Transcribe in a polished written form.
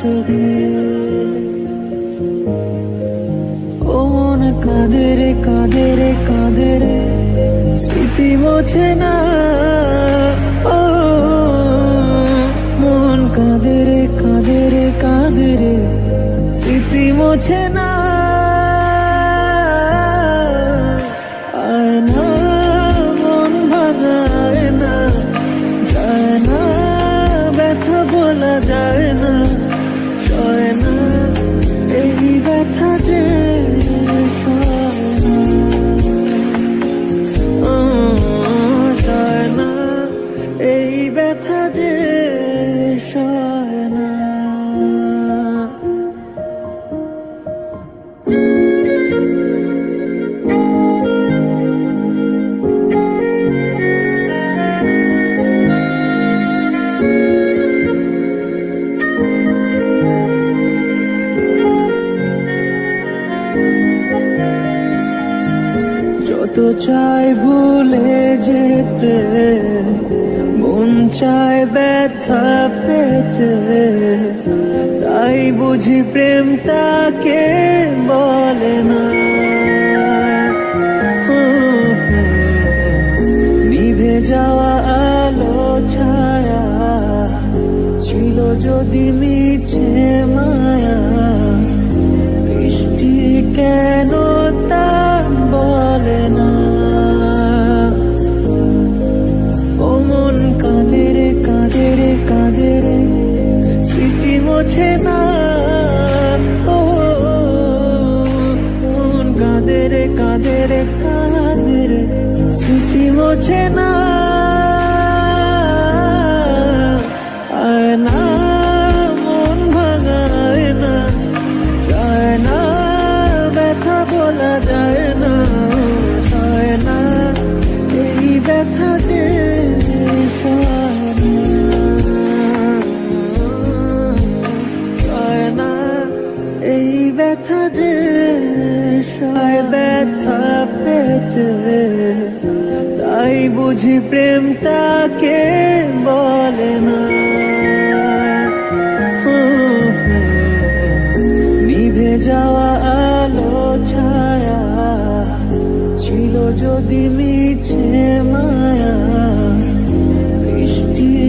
চোখে। ও মন কাঁদে রে কাঁদে রে কাঁদে রে, স্মৃতি মোছে না। ও মন কাঁদে রে কাঁদে রে কাঁদে রে, স্মৃতি মোছে না। আয় না মন ভাঙায় না, যায় না ব্যথা বলা যায় না, সয় না এই ব্যথা যে সয় না, এই ব্যথা যে সয় না। যত চাই ভুলে যেতে, মন চায় ব্যথা পেতে, তাই বুঝি প্রেম তাকে বলে না। নিভে যাওয়া আলো ছায়া ছিল যদি মিছে মায়া, বৃষ্টি কেন তা বলে না। ও মন কাঁদে রে কাঁদে রে কাঁদে রে, স্মৃতি মোছে না। ও মন কাঁদে রে কাঁদে রে কাঁদে রে, স্মৃতি মোছে না। আয় না মন ভাঙায় না, যায় না ব্যথা বলা যায় না, সয় না এই ব্যথা যে সয় না, এই ব্যথা যে সয়। ব্যথা পেতে তাই বুঝি প্রেম তাকে বলে না। নিভে যাওয়া আলো ছায়া ছিল যদি